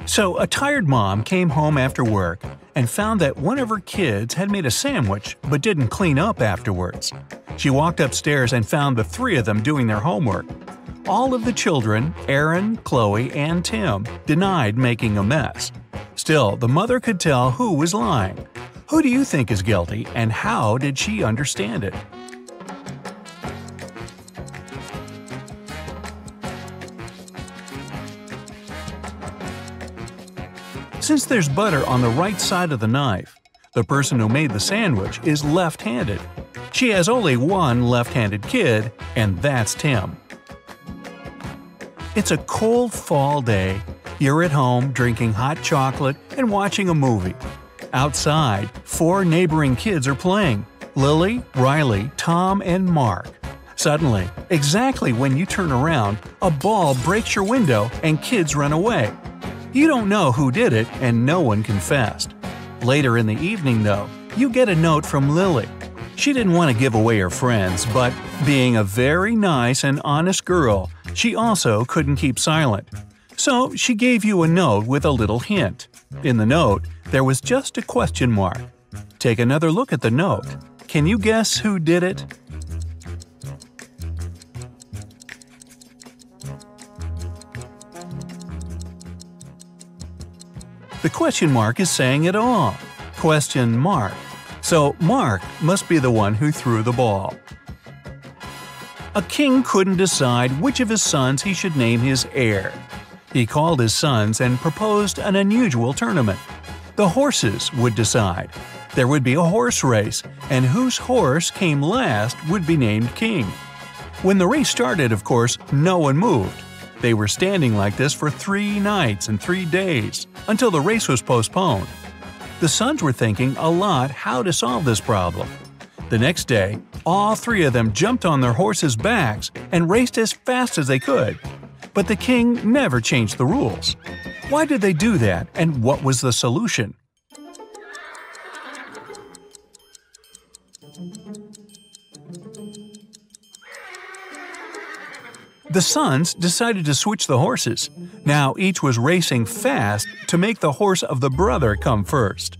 So, a tired mom came home after work and found that one of her kids had made a sandwich but didn't clean up afterwards. She walked upstairs and found the three of them doing their homework. All of the children, Aaron, Chloe, and Tim, denied making a mess. Still, the mother could tell who was lying. Who do you think is guilty, and how did she understand it? Since there's butter on the right side of the knife, the person who made the sandwich is left-handed. She has only one left-handed kid, and that's Tim. It's a cold fall day. You're at home drinking hot chocolate and watching a movie. Outside, four neighboring kids are playing: Lily, Riley, Tom, and Mark. Suddenly, exactly when you turn around, a ball breaks your window and kids run away. You don't know who did it, and no one confessed. Later in the evening, though, you get a note from Lily. She didn't want to give away her friends, but being a very nice and honest girl, she also couldn't keep silent. So she gave you a note with a little hint. In the note, there was just a question mark. Take another look at the note. Can you guess who did it? The question mark is saying it all. Question mark. So Mark must be the one who threw the ball. A king couldn't decide which of his sons he should name his heir. He called his sons and proposed an unusual tournament. The horses would decide. There would be a horse race, and whose horse came last would be named king. When the race started, of course, no one moved. They were standing like this for 3 nights and 3 days, until the race was postponed. The sons were thinking a lot how to solve this problem. The next day, all 3 of them jumped on their horses' backs and raced as fast as they could. But the king never changed the rules. Why did they do that, and what was the solution? The sons decided to switch the horses. Now each was racing fast to make the horse of the brother come first.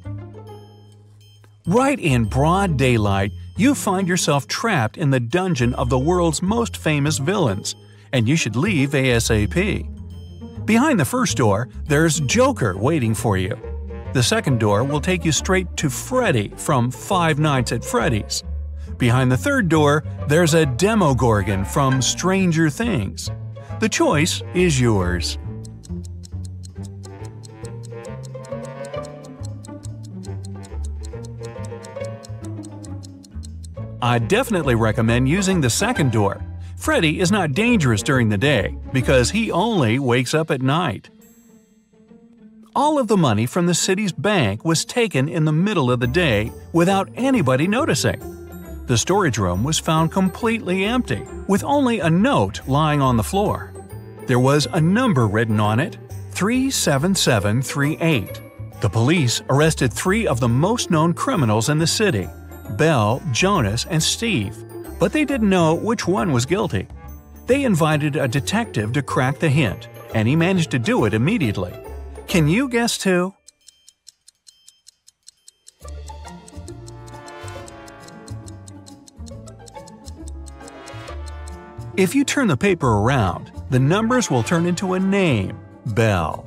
Right in broad daylight, you find yourself trapped in the dungeon of the world's most famous villains, and you should leave ASAP. Behind the first door, there's Joker waiting for you. The second door will take you straight to Freddy from Five Nights at Freddy's. Behind the third door, there's a Demogorgon from Stranger Things. The choice is yours. I definitely recommend using the second door. Freddy is not dangerous during the day because he only wakes up at night. All of the money from the city's bank was taken in the middle of the day without anybody noticing. The storage room was found completely empty, with only a note lying on the floor. There was a number written on it, 37738. The police arrested 3 of the most known criminals in the city, Belle, Jonas, and Steve, but they didn't know which one was guilty. They invited a detective to crack the hint, and he managed to do it immediately. Can you guess who? If you turn the paper around, the numbers will turn into a name, Belle.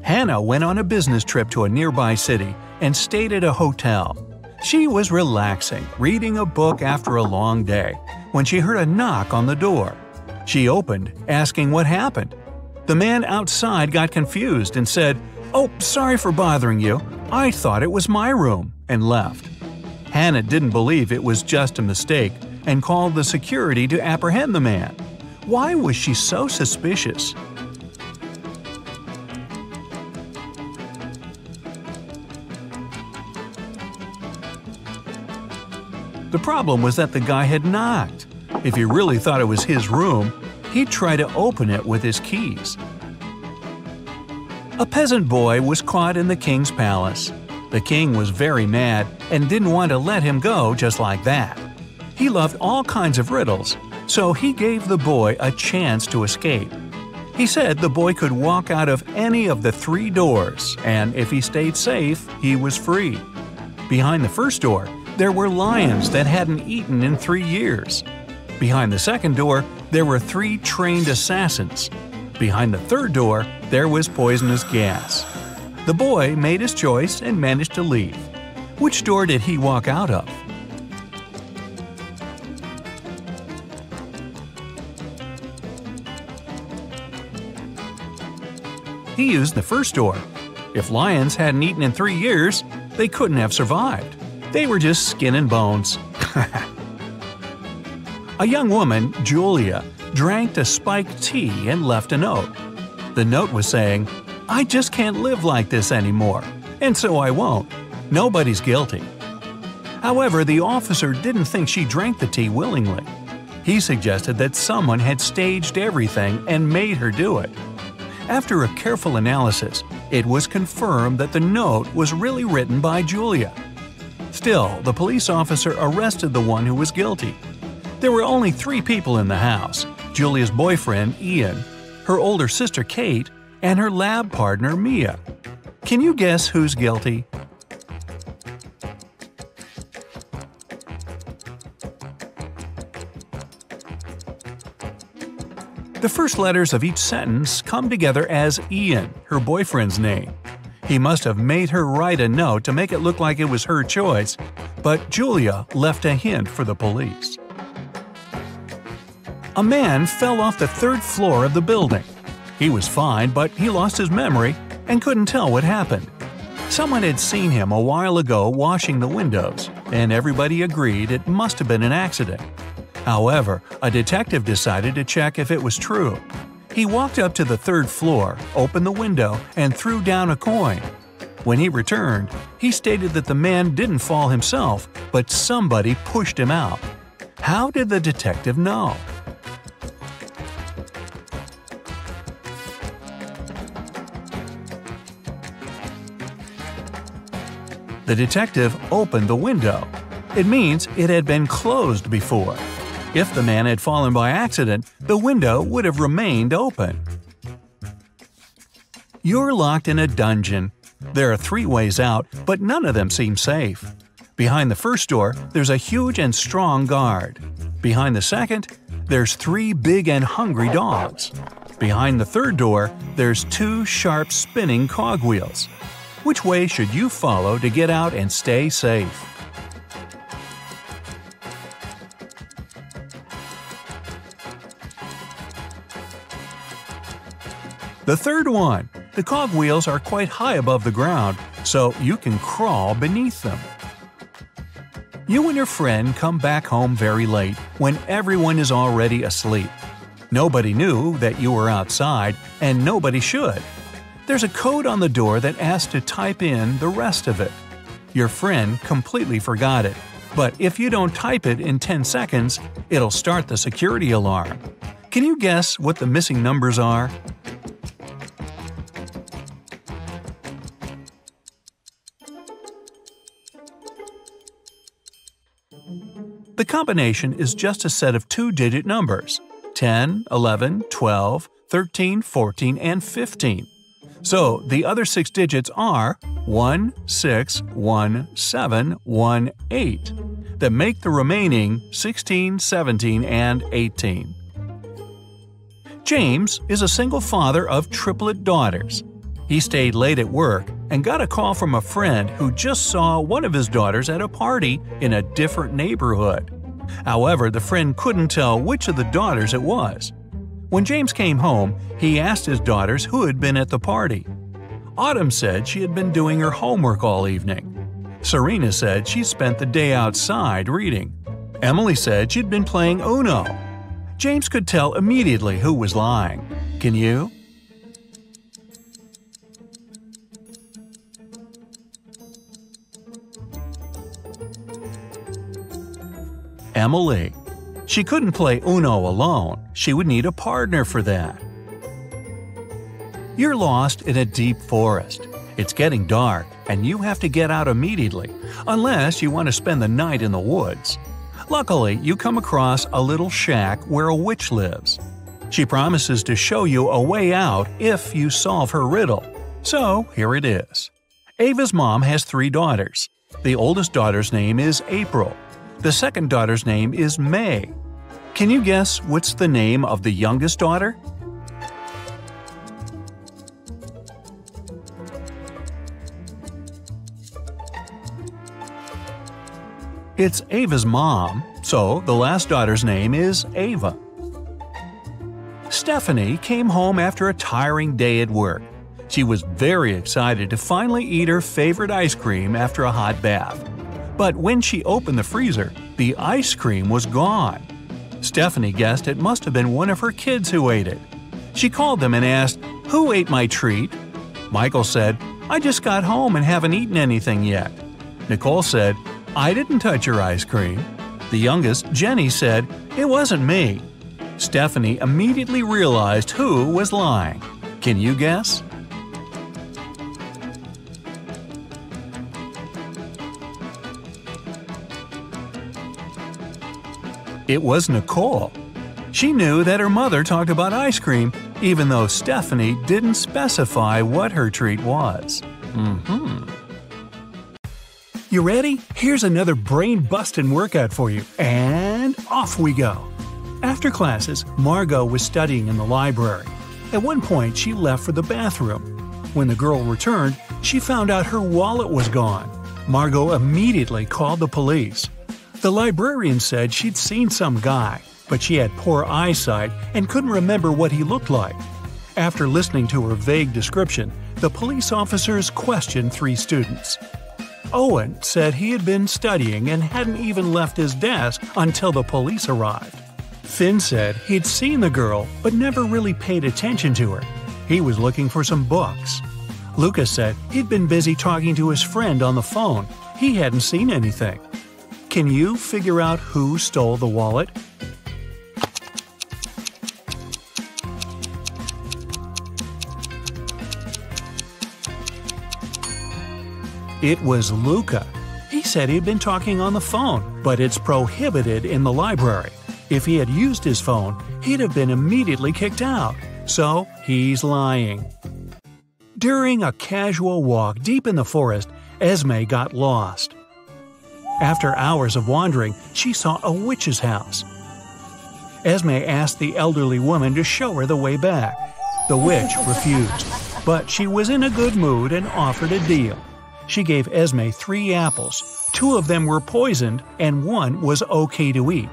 Hannah went on a business trip to a nearby city and stayed at a hotel. She was relaxing, reading a book after a long day, when she heard a knock on the door. She opened, asking what happened. The man outside got confused and said, "Oh, sorry for bothering you. I thought it was my room," and left. Hannah didn't believe it was just a mistake and called the security to apprehend the man. Why was she so suspicious? The problem was that the guy had knocked. If he really thought it was his room, he'd try to open it with his keys. A peasant boy was caught in the king's palace. The king was very mad and didn't want to let him go just like that. He loved all kinds of riddles, so he gave the boy a chance to escape. He said the boy could walk out of any of the 3 doors, and if he stayed safe, he was free. Behind the first door, there were lions that hadn't eaten in 3 years. Behind the second door, there were 3 trained assassins. Behind the third door, there was poisonous gas. The boy made his choice and managed to leave. Which door did he walk out of? He used the first door. If lions hadn't eaten in 3 years, they couldn't have survived. They were just skin and bones. A young woman, Julia, drank a spiked tea and left a note. The note was saying, "I just can't live like this anymore, and so I won't. Nobody's guilty." However, the officer didn't think she drank the tea willingly. He suggested that someone had staged everything and made her do it. After a careful analysis, it was confirmed that the note was really written by Julia. Still, the police officer arrested the one who was guilty. There were only 3 people in the house: Julia's boyfriend, Ian, her older sister, Kate, and her lab partner, Mia. Can you guess who's guilty? The first letters of each sentence come together as Ian, her boyfriend's name. He must have made her write a note to make it look like it was her choice, but Julia left a hint for the police. A man fell off the 3rd floor of the building. He was fine, but he lost his memory and couldn't tell what happened. Someone had seen him a while ago washing the windows, and everybody agreed it must have been an accident. However, a detective decided to check if it was true. He walked up to the 3rd floor, opened the window, and threw down a coin. When he returned, he stated that the man didn't fall himself, but somebody pushed him out. How did the detective know? The detective opened the window. It means it had been closed before. If the man had fallen by accident, the window would have remained open. You're locked in a dungeon. There are 3 ways out, but none of them seem safe. Behind the first door, there's a huge and strong guard. Behind the second, there's 3 big and hungry dogs. Behind the third door, there's 2 sharp spinning cogwheels. Which way should you follow to get out and stay safe? The third one. The cogwheels are quite high above the ground, so you can crawl beneath them. You and your friend come back home very late, when everyone is already asleep. Nobody knew that you were outside, and nobody should. There's a code on the door that asks to type in the rest of it. Your friend completely forgot it, but if you don't type it in 10 seconds, it'll start the security alarm. Can you guess what the missing numbers are? The combination is just a set of 2-digit numbers: 10, 11, 12, 13, 14, and 15. So the other 6 digits are 1, 6, 1, 7, 1, 8 that make the remaining 16, 17, and 18. James is a single father of triplet daughters. He stayed late at work and got a call from a friend who just saw one of his daughters at a party in a different neighborhood. However, the friend couldn't tell which of the daughters it was. When James came home, he asked his daughters who had been at the party. Autumn said she had been doing her homework all evening. Serena said she spent the day outside reading. Emily said she'd been playing Uno. James could tell immediately who was lying. Can you? Emily. She couldn't play Uno alone. She would need a partner for that. You're lost in a deep forest. It's getting dark, and you have to get out immediately, unless you want to spend the night in the woods. Luckily, you come across a little shack where a witch lives. She promises to show you a way out if you solve her riddle. So here it is. Ava's mom has 3 daughters. The oldest daughter's name is April. The second daughter's name is May. Can you guess what's the name of the youngest daughter? It's Ava's mom, so the last daughter's name is Ava. Stephanie came home after a tiring day at work. She was very excited to finally eat her favorite ice cream after a hot bath. But when she opened the freezer, the ice cream was gone. Stephanie guessed it must have been one of her kids who ate it. She called them and asked, "Who ate my treat?" Michael said, "I just got home and haven't eaten anything yet." Nicole said, "I didn't touch your ice cream." The youngest, Jenny, said, "It wasn't me." Stephanie immediately realized who was lying. Can you guess? It was Nicole. She knew that her mother talked about ice cream, even though Stephanie didn't specify what her treat was. You ready? Here's another brain-busting workout for you. And off we go! After classes, Margot was studying in the library. At one point, she left for the bathroom. When the girl returned, she found out her wallet was gone. Margot immediately called the police. The librarian said she'd seen some guy, but she had poor eyesight and couldn't remember what he looked like. After listening to her vague description, the police officers questioned 3 students. Owen said he had been studying and hadn't even left his desk until the police arrived. Finn said he'd seen the girl but never really paid attention to her. He was looking for some books. Lucas said he'd been busy talking to his friend on the phone. He hadn't seen anything. Can you figure out who stole the wallet? It was Luca. He said he'd been talking on the phone, but it's prohibited in the library. If he had used his phone, he'd have been immediately kicked out. So he's lying. During a casual walk deep in the forest, Esme got lost. After hours of wandering, she saw a witch's house. Esme asked the elderly woman to show her the way back. The witch refused, but she was in a good mood and offered a deal. She gave Esme 3 apples. 2 of them were poisoned and 1 was okay to eat.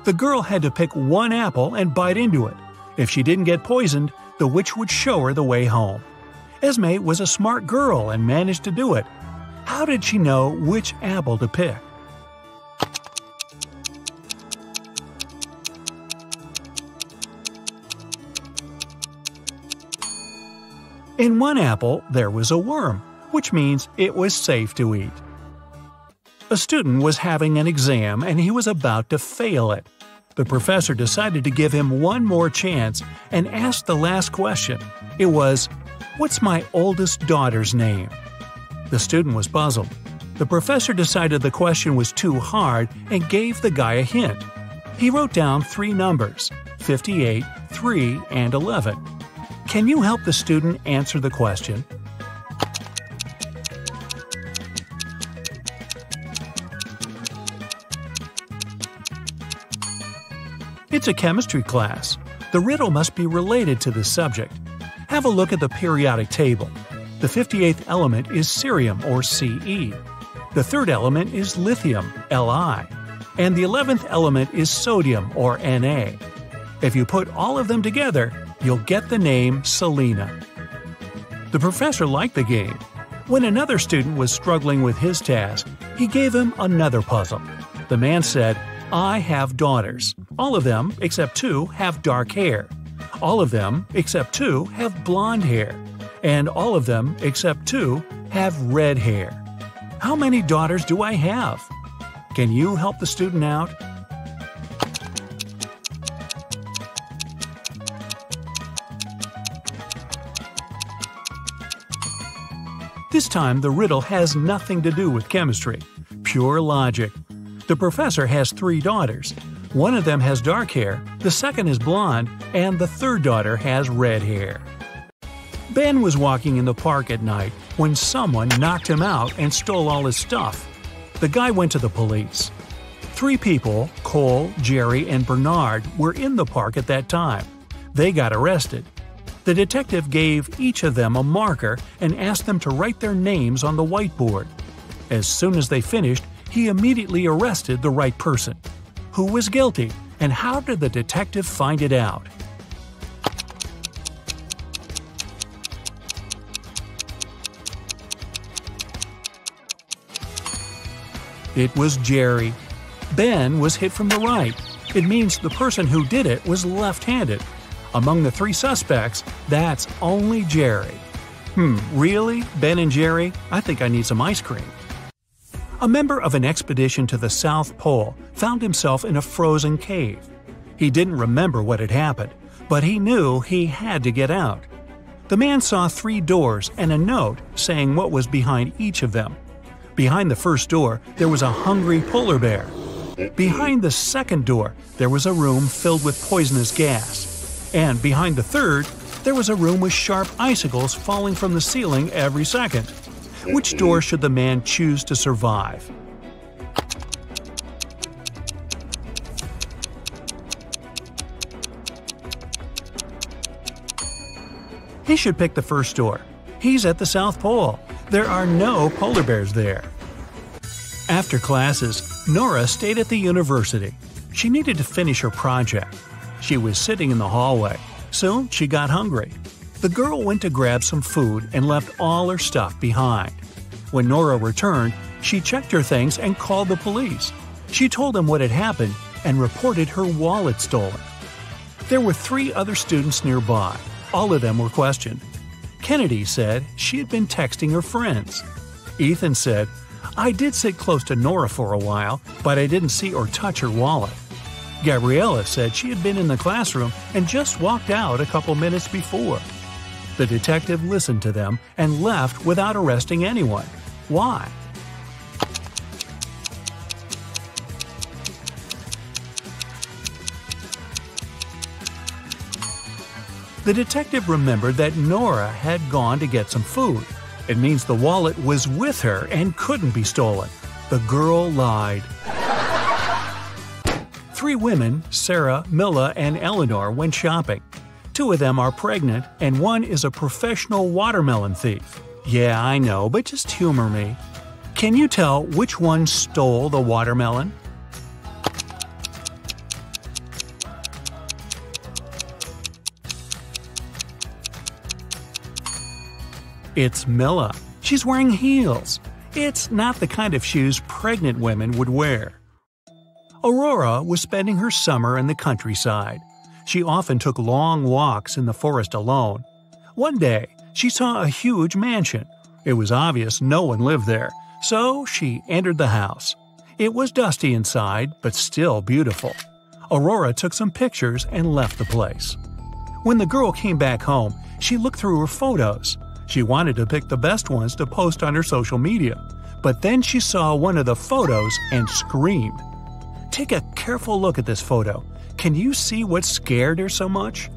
The girl had to pick 1 apple and bite into it. If she didn't get poisoned, the witch would show her the way home. Esme was a smart girl and managed to do it. How did she know which apple to pick? In 1 apple, there was a worm, which means it was safe to eat. A student was having an exam and he was about to fail it. The professor decided to give him 1 more chance and asked the last question. It was, "What's my oldest daughter's name?" The student was puzzled. The professor decided the question was too hard and gave the guy a hint. He wrote down 3 numbers, 58, 3, and 11. Can you help the student answer the question? It's a chemistry class. The riddle must be related to this subject. Have a look at the periodic table. The 58th element is cerium, or Ce. The 3rd element is lithium, Li. And the 11th element is sodium, or Na. If you put all of them together, you'll get the name Selena. The professor liked the game. When another student was struggling with his task, he gave him another puzzle. The man said, "I have daughters. All of them, except 2, have dark hair. All of them, except 2, have blonde hair. And all of them, except 2, have red hair. How many daughters do I have?" Can you help the student out? This time, the riddle has nothing to do with chemistry. Pure logic. The professor has 3 daughters. One of them has dark hair, the second is blonde, and the third daughter has red hair. Ben was walking in the park at night when someone knocked him out and stole all his stuff. The guy went to the police. 3 people, Cole, Jerry, and Bernard, were in the park at that time. They got arrested. The detective gave each of them a marker and asked them to write their names on the whiteboard. As soon as they finished, he immediately arrested the right person. Who was guilty, and how did the detective find it out? It was Jerry. Ben was hit from the right. It means the person who did it was left-handed. Among the 3 suspects, that's only Jerry. Really? Ben and Jerry? I think I need some ice cream. A member of an expedition to the South Pole found himself in a frozen cave. He didn't remember what had happened, but he knew he had to get out. The man saw 3 doors and a note saying what was behind each of them. Behind the first door, there was a hungry polar bear. Behind the second door, there was a room filled with poisonous gas. And behind the third, there was a room with sharp icicles falling from the ceiling every second. Which door should the man choose to survive? He should pick the first door. He's at the South Pole. There are no polar bears there. After classes, Nora stayed at the university. She needed to finish her project. She was sitting in the hallway. Soon she got hungry. The girl went to grab some food and left all her stuff behind. When Nora returned, she checked her things and called the police. She told them what had happened and reported her wallet stolen. There were 3 other students nearby. All of them were questioned. Kennedy said she had been texting her friends. Ethan said, "I did sit close to Nora for a while, but I didn't see or touch her wallet." Gabriella said she had been in the classroom and just walked out a couple minutes before. The detective listened to them and left without arresting anyone. Why? The detective remembered that Nora had gone to get some food. It means the wallet was with her and couldn't be stolen. The girl lied. 3 women, Sarah, Milla, and Eleanor, went shopping. 2 of them are pregnant, and 1 is a professional watermelon thief. Yeah, I know, but just humor me. Can you tell which one stole the watermelon? It's Milla. She's wearing heels. It's not the kind of shoes pregnant women would wear. Aurora was spending her summer in the countryside. She often took long walks in the forest alone. One day, she saw a huge mansion. It was obvious no one lived there, so she entered the house. It was dusty inside, but still beautiful. Aurora took some pictures and left the place. When the girl came back home, she looked through her photos. She wanted to pick the best ones to post on her social media, but then she saw one of the photos and screamed. Take a careful look at this photo. Can you see what scared her so much?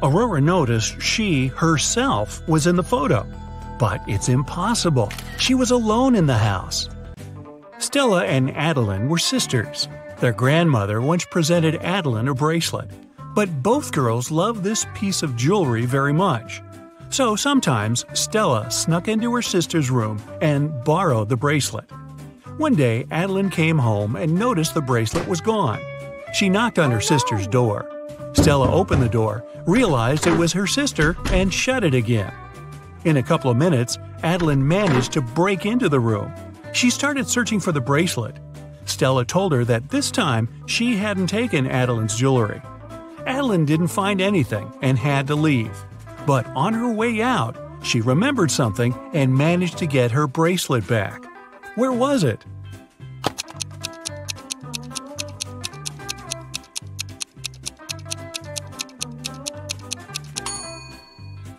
Aurora noticed she, herself, was in the photo. But it's impossible. She was alone in the house. Stella and Adeline were sisters. Their grandmother once presented Adeline a bracelet. But both girls loved this piece of jewelry very much. So sometimes Stella snuck into her sister's room and borrowed the bracelet. One day, Adeline came home and noticed the bracelet was gone. She knocked on her sister's door. Stella opened the door, realized it was her sister, and shut it again. In a couple of minutes, Adeline managed to break into the room. She started searching for the bracelet. Stella told her that this time she hadn't taken Adeline's jewelry. Adeline didn't find anything and had to leave. But on her way out, she remembered something and managed to get her bracelet back. Where was it?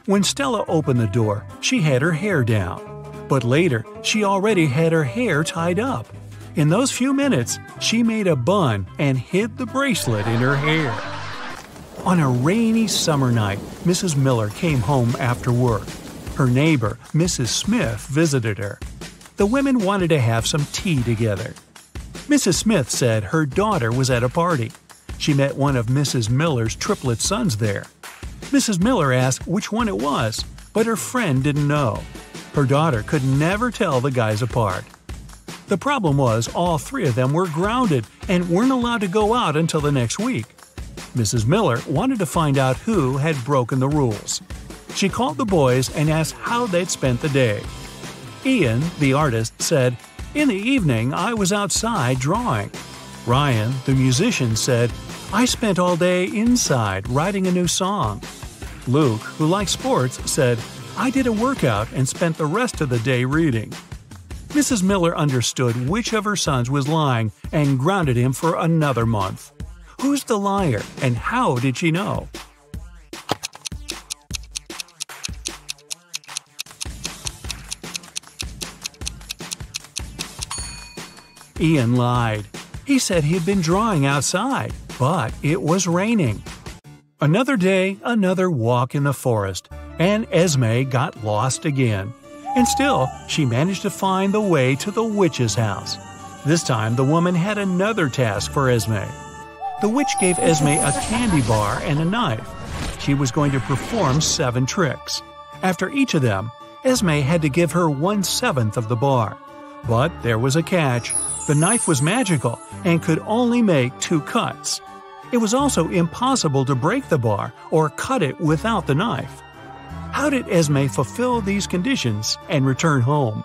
When Stella opened the door, she had her hair down. But later, she already had her hair tied up. In those few minutes, she made a bun and hid the bracelet in her hair. On a rainy summer night, Mrs. Miller came home after work. Her neighbor, Mrs. Smith, visited her. The women wanted to have some tea together. Mrs. Smith said her daughter was at a party. She met one of Mrs. Miller's triplet sons there. Mrs. Miller asked which one it was, but her friend didn't know. Her daughter could never tell the guys apart. The problem was all three of them were grounded and weren't allowed to go out until the next week. Mrs. Miller wanted to find out who had broken the rules. She called the boys and asked how they'd spent the day. Ian, the artist, said, "In the evening, I was outside drawing." Ryan, the musician, said, "I spent all day inside writing a new song." Luke, who likes sports, said, "I did a workout and spent the rest of the day reading." Mrs. Miller understood which of her sons was lying and grounded him for another month. Who's the liar, and how did she know? Ian lied. He said he had been drawing outside, but it was raining. Another day, another walk in the forest, and Esme got lost again. And still, she managed to find the way to the witch's house. This time, the woman had another task for Esme. The witch gave Esme a candy bar and a knife. She was going to perform 7 tricks. After each of them, Esme had to give her 1/7 of the bar. But there was a catch. The knife was magical and could only make 2 cuts. It was also impossible to break the bar or cut it without the knife. How did Esme fulfill these conditions and return home?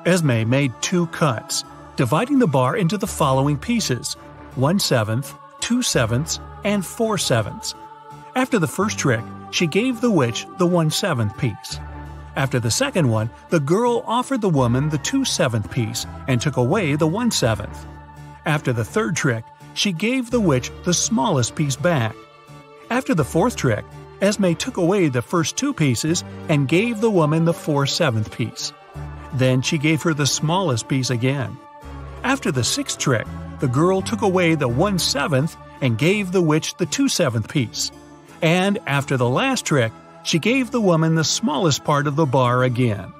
Esme made 2 cuts, dividing the bar into the following pieces: 1/7, 2/7, and 4/7. After the first trick, she gave the witch the 1/7 piece. After the second one, the girl offered the woman the 2/7 piece and took away the 1/7. After the third trick, she gave the witch the smallest piece back. After the fourth trick, Esme took away the first 2 pieces and gave the woman the 4/7 piece. Then she gave her the smallest piece again. After the 6th trick, the girl took away the 1/7 and gave the witch the 2/7 piece. And after the last trick, she gave the woman the smallest part of the bar again.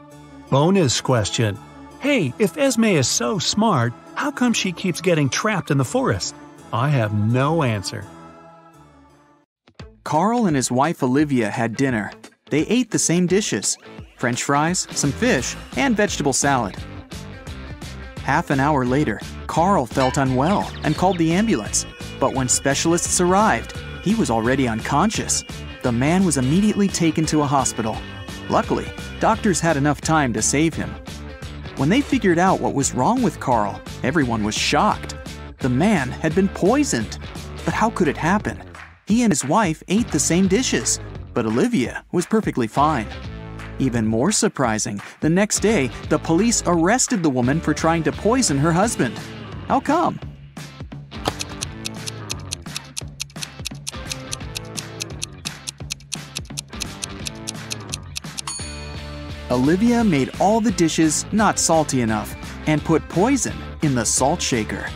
Bonus question. Hey, if Esme is so smart, how come she keeps getting trapped in the forest? I have no answer. Carl and his wife Olivia had dinner. They ate the same dishes: French fries, some fish, and vegetable salad. Half an hour later, Carl felt unwell and called the ambulance. But when specialists arrived, he was already unconscious. The man was immediately taken to a hospital. Luckily, doctors had enough time to save him. When they figured out what was wrong with Carl, everyone was shocked. The man had been poisoned. But how could it happen? He and his wife ate the same dishes, but Olivia was perfectly fine. Even more surprising, the next day, the police arrested the woman for trying to poison her husband. How come? Olivia made all the dishes not salty enough and put poison in the salt shaker.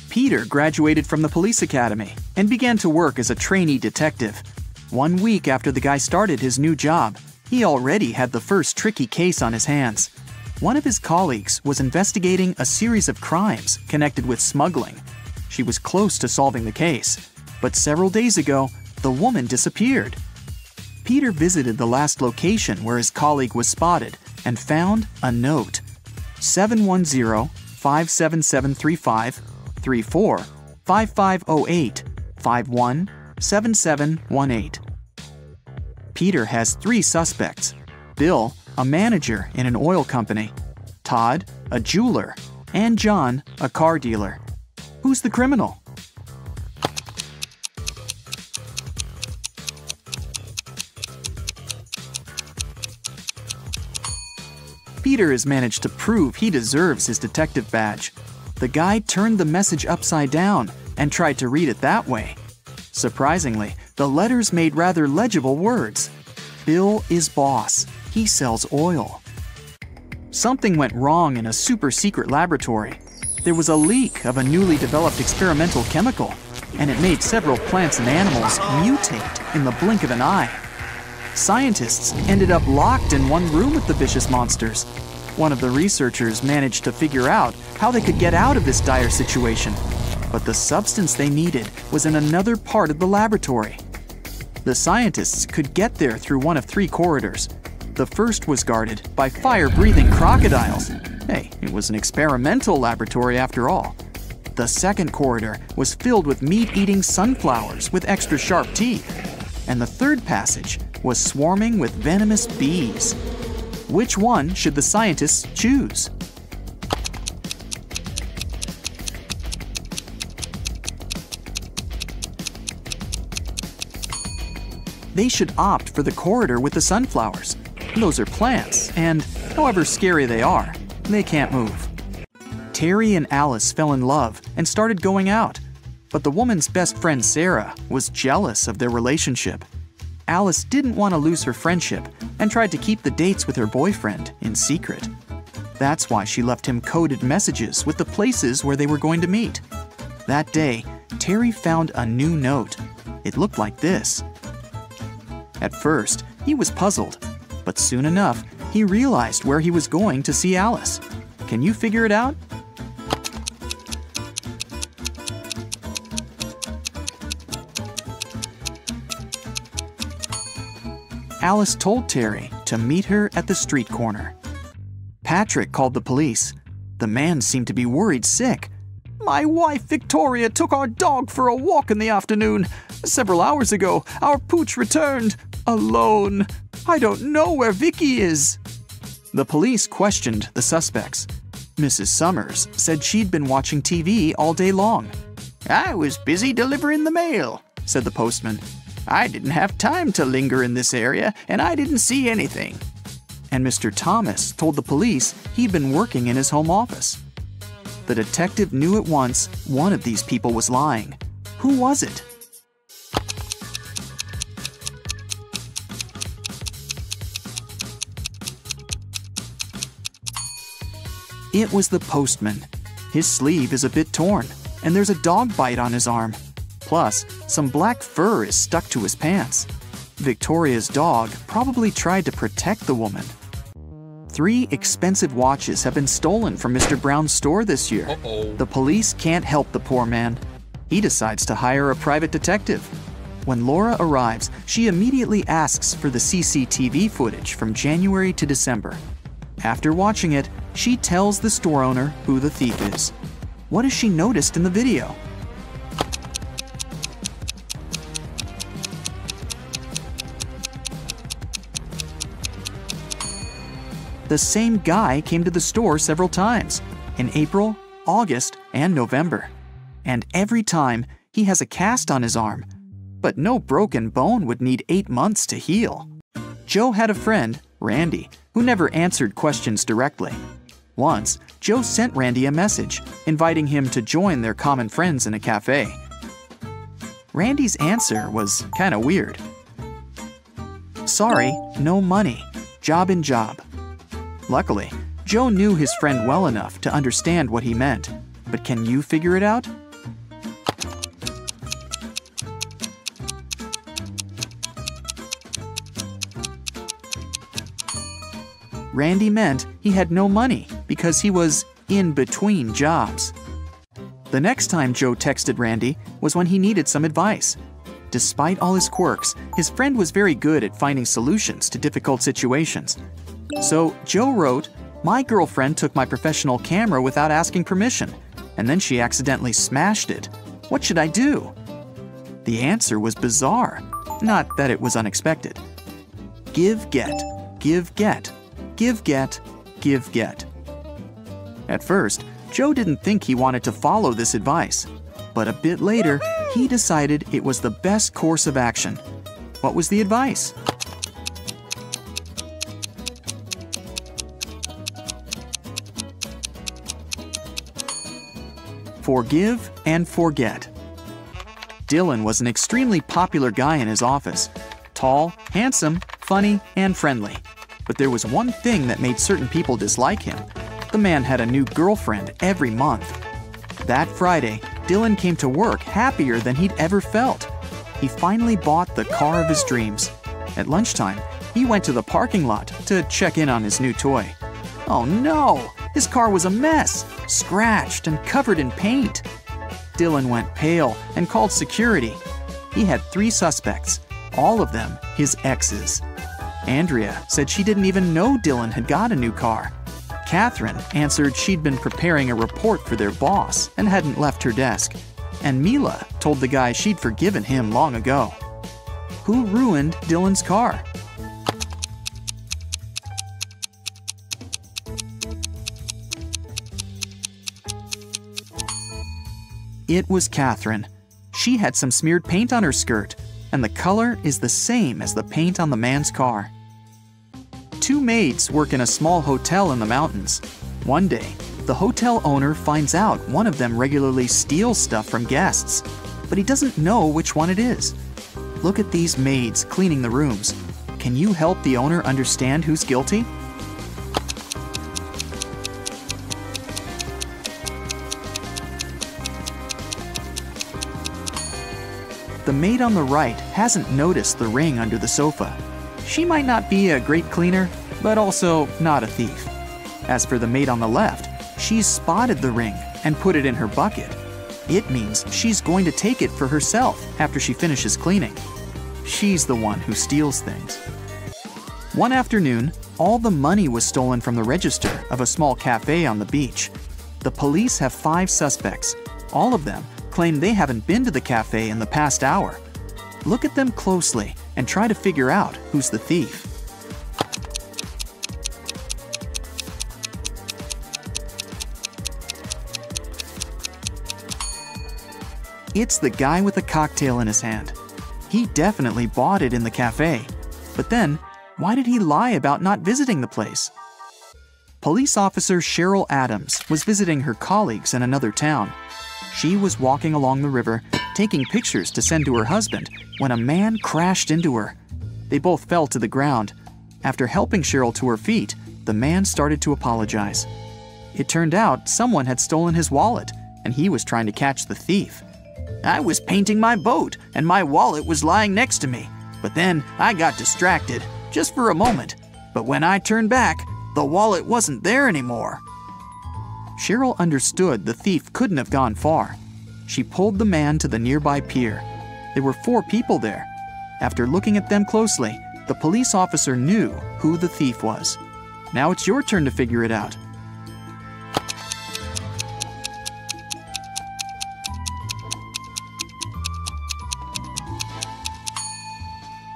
Peter graduated from the police academy and began to work as a trainee detective. 1 week after the guy started his new job, he already had the first tricky case on his hands. One of his colleagues was investigating a series of crimes connected with smuggling. She was close to solving the case, but several days ago, the woman disappeared. Peter visited the last location where his colleague was spotted and found a note: 710-57735, 34 5508 51 7718. Peter has 3 suspects: Bill, a manager in an oil company; Todd, a jeweler; and John, a car dealer. Who's the criminal? Peter has managed to prove he deserves his detective badge. The guy turned the message upside down and tried to read it that way. Surprisingly, the letters made rather legible words. Bill is boss. He sells oil. Something went wrong in a super-secret laboratory. There was a leak of a newly developed experimental chemical, and it made several plants and animals mutate in the blink of an eye. Scientists ended up locked in one room with the vicious monsters. One of the researchers managed to figure out how they could get out of this dire situation, but the substance they needed was in another part of the laboratory. The scientists could get there through one of 3 corridors. The first was guarded by fire-breathing crocodiles. Hey, it was an experimental laboratory after all. The second corridor was filled with meat-eating sunflowers with extra sharp teeth. And the third passage was swarming with venomous bees. Which one should the scientists choose? They should opt for the corridor with the sunflowers. Those are plants, and however scary they are, they can't move. Terry and Alice fell in love and started going out, but the woman's best friend Sarah was jealous of their relationship. Alice didn't want to lose her friendship and tried to keep the dates with her boyfriend in secret. That's why she left him coded messages with the places where they were going to meet. That day, Terry found a new note. It looked like this. At first, he was puzzled, but soon enough, he realized where he was going to see Alice. Can you figure it out? Alice told Terry to meet her at the street corner. Patrick called the police. The man seemed to be worried sick. "My wife Victoria took our dog for a walk in the afternoon. Several hours ago, our pooch returned, alone. I don't know where Vicky is." The police questioned the suspects. Mrs. Summers said she'd been watching TV all day long. "I was busy delivering the mail," said the postman. "I didn't have time to linger in this area, and I didn't see anything." And Mr. Thomas told the police he'd been working in his home office. The detective knew at once one of these people was lying. Who was it? It was the postman. His sleeve is a bit torn, and there's a dog bite on his arm. Plus, some black fur is stuck to his pants. Victoria's dog probably tried to protect the woman. 3 expensive watches have been stolen from Mr. Brown's store this year. The police can't help the poor man. He decides to hire a private detective. When Laura arrives, she immediately asks for the CCTV footage from January to December. After watching it, she tells the store owner who the thief is. What has she noticed in the video? The same guy came to the store several times, in April, August, and November. And every time, he has a cast on his arm. But no broken bone would need 8 months to heal. Joe had a friend, Randy, who never answered questions directly. Once, Joe sent Randy a message, inviting him to join their common friends in a cafe. Randy's answer was kinda weird. "Sorry, no money. Job in job." Luckily, Joe knew his friend well enough to understand what he meant. But can you figure it out? Randy meant he had no money because he was in between jobs. The next time Joe texted Randy was when he needed some advice. Despite all his quirks, his friend was very good at finding solutions to difficult situations. So Joe wrote, "My girlfriend took my professional camera without asking permission, and then she accidentally smashed it. What should I do?" The answer was bizarre, not that it was unexpected. Give, get, give, get, give, get, give, get. At first, Joe didn't think he wanted to follow this advice, but a bit later, he decided it was the best course of action. What was the advice? Forgive and forget. Dylan was an extremely popular guy in his office. Tall, handsome, funny, and friendly. But there was one thing that made certain people dislike him. The man had a new girlfriend every month. That Friday, Dylan came to work happier than he'd ever felt. He finally bought the car of his dreams. At lunchtime, he went to the parking lot to check in on his new toy. Oh no! His car was a mess, scratched and covered in paint. Dylan went pale and called security. He had 3 suspects, all of them his exes. Andrea said she didn't even know Dylan had got a new car. Catherine answered she'd been preparing a report for their boss and hadn't left her desk. And Mila told the guy she'd forgiven him long ago. Who ruined Dylan's car? It was Catherine. She had some smeared paint on her skirt, and the color is the same as the paint on the man's car. 2 maids work in a small hotel in the mountains. One day, the hotel owner finds out one of them regularly steals stuff from guests, but he doesn't know which one it is. Look at these maids cleaning the rooms. Can you help the owner understand who's guilty? The maid on the right hasn't noticed the ring under the sofa. She might not be a great cleaner, but also not a thief. As for the maid on the left, she's spotted the ring and put it in her bucket. It means she's going to take it for herself after she finishes cleaning. She's the one who steals things. One afternoon, all the money was stolen from the register of a small cafe on the beach. The police have 5 suspects. All of them claim they haven't been to the cafe in the past hour. Look at them closely and try to figure out who's the thief. It's the guy with a cocktail in his hand. He definitely bought it in the cafe. But then, why did he lie about not visiting the place? Police officer Cheryl Adams was visiting her colleagues in another town. She was walking along the river, taking pictures to send to her husband, when a man crashed into her. They both fell to the ground. After helping Cheryl to her feet, the man started to apologize. It turned out someone had stolen his wallet, and he was trying to catch the thief. "I was painting my boat, and my wallet was lying next to me. But then I got distracted, just for a moment. But when I turned back, the wallet wasn't there anymore." Cheryl understood the thief couldn't have gone far. She pulled the man to the nearby pier. There were 4 people there. After looking at them closely, the police officer knew who the thief was. Now it's your turn to figure it out.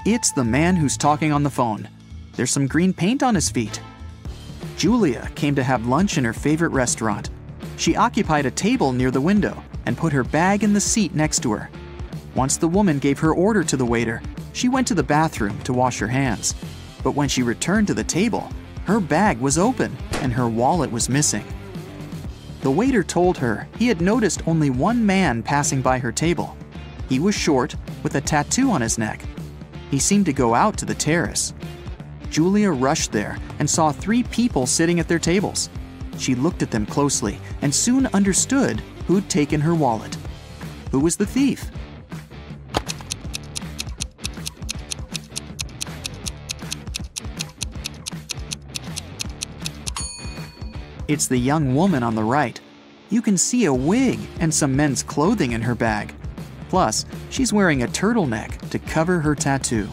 It's the man who's talking on the phone. There's some green paint on his feet. Julia came to have lunch in her favorite restaurant. She occupied a table near the window and put her bag in the seat next to her. Once the woman gave her order to the waiter, she went to the bathroom to wash her hands. But when she returned to the table, her bag was open and her wallet was missing. The waiter told her he had noticed only one man passing by her table. He was short, with a tattoo on his neck. He seemed to go out to the terrace. Julia rushed there and saw 3 people sitting at their tables. She looked at them closely and soon understood who'd taken her wallet. Who was the thief? It's the young woman on the right. You can see a wig and some men's clothing in her bag. Plus, she's wearing a turtleneck to cover her tattoo.